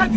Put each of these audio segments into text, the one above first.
The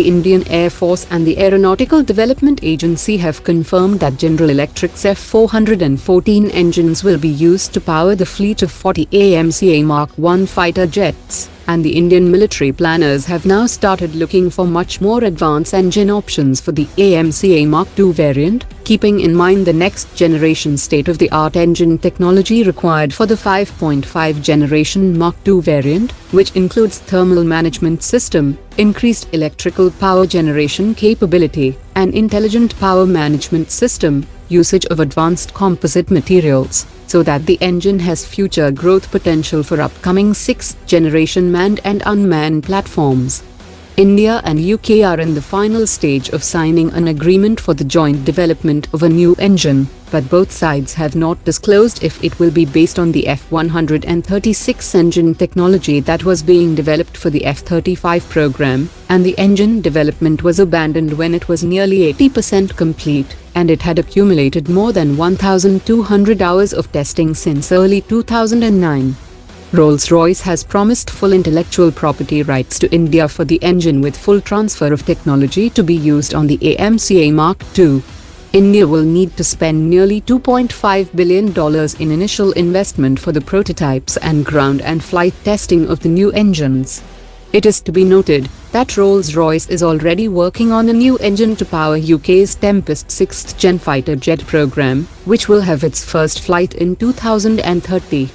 Indian Air Force and the Aeronautical Development Agency have confirmed that General Electric's F-414 engines will be used to power the fleet of 40 AMCA Mark-1 fighter jets, and the Indian military planners have now started looking for much more advanced engine options for the AMCA Mark-2 variant, keeping in mind the next-generation state-of-the-art engine technology required for the 5.5 generation Mark-2 variant, which includes thermal management system, increased electrical power generation capability, and intelligent power management system, usage of advanced composite materials, so that the engine has future growth potential for upcoming 6th-generation manned and unmanned platforms. India and UK are in the final stage of signing an agreement for the joint development of a new engine, but both sides have not disclosed if it will be based on the F136 engine technology that was being developed for the F-35 program, and the engine development was abandoned when it was nearly 80% complete, and it had accumulated more than 1,200 hours of testing since early 2009. Rolls-Royce has promised full intellectual property rights to India for the engine with full transfer of technology to be used on the AMCA Mark-2. India will need to spend nearly $2.5 billion in initial investment for the prototypes and ground and flight testing of the new engines. It is to be noted that Rolls-Royce is already working on a new engine to power UK's Tempest 6th Gen fighter jet program, which will have its first flight in 2030.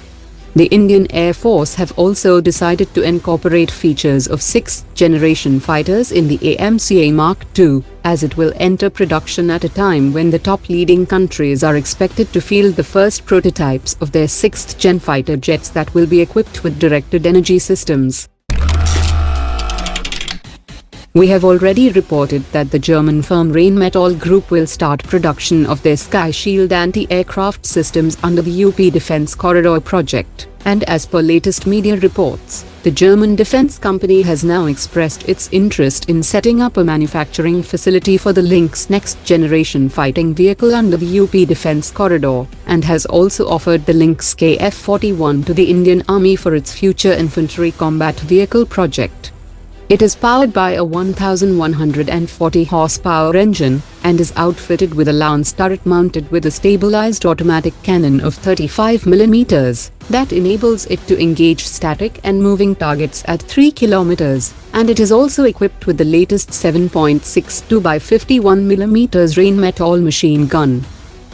The Indian Air Force have also decided to incorporate features of 6th-generation fighters in the AMCA Mark-2, as it will enter production at a time when the top leading countries are expected to field the first prototypes of their 6th-gen fighter jets that will be equipped with directed energy systems. We have already reported that the German firm Rheinmetall Group will start production of their Skyshield anti-aircraft systems under the UP Defence Corridor project, and as per latest media reports, the German defence company has now expressed its interest in setting up a manufacturing facility for the Lynx next-generation fighting vehicle under the UP Defence Corridor, and has also offered the Lynx KF-41 to the Indian Army for its future infantry combat vehicle project. It is powered by a 1,140 horsepower engine, and is outfitted with a lance turret mounted with a stabilized automatic cannon of 35mm, that enables it to engage static and moving targets at 3 km, and it is also equipped with the latest 7.62 by 51mm Rheinmetall machine gun.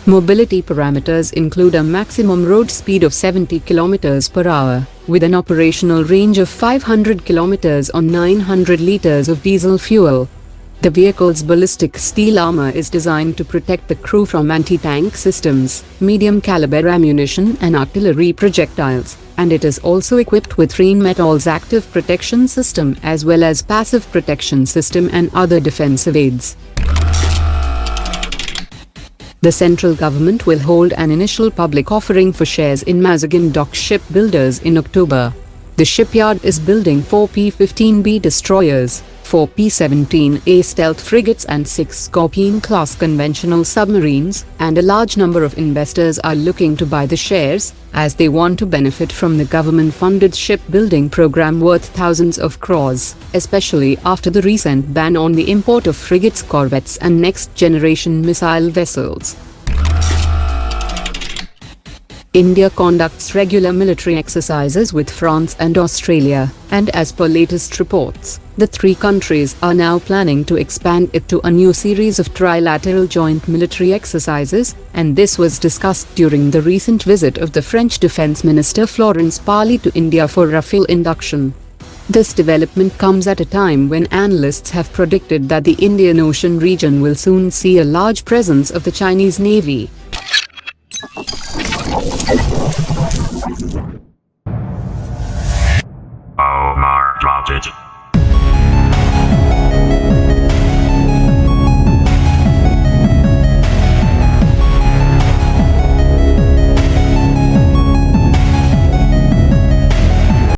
Mobility parameters include a maximum road speed of 70 km per hour, with an operational range of 500 km on 900 liters of diesel fuel. The vehicle's ballistic steel armor is designed to protect the crew from anti-tank systems, medium-caliber ammunition and artillery projectiles, and it is also equipped with Rheinmetall's active protection system as well as passive protection system and other defensive aids. The central government will hold an initial public offering for shares in Mazagon Dock Shipbuilders in October. The shipyard is building 4 P-15B destroyers, 4 P-17A stealth frigates and 6 Scorpion-class conventional submarines, and a large number of investors are looking to buy the shares, as they want to benefit from the government-funded shipbuilding program worth thousands of crores, especially after the recent ban on the import of frigates, corvettes and next-generation missile vessels. India conducts regular military exercises with France and Australia, and as per latest reports, the three countries are now planning to expand it to a new series of trilateral joint military exercises, and this was discussed during the recent visit of the French Defense Minister Florence Parly to India for Rafale induction. This development comes at a time when analysts have predicted that the Indian Ocean region will soon see a large presence of the Chinese Navy. Oh, Mark dropped it.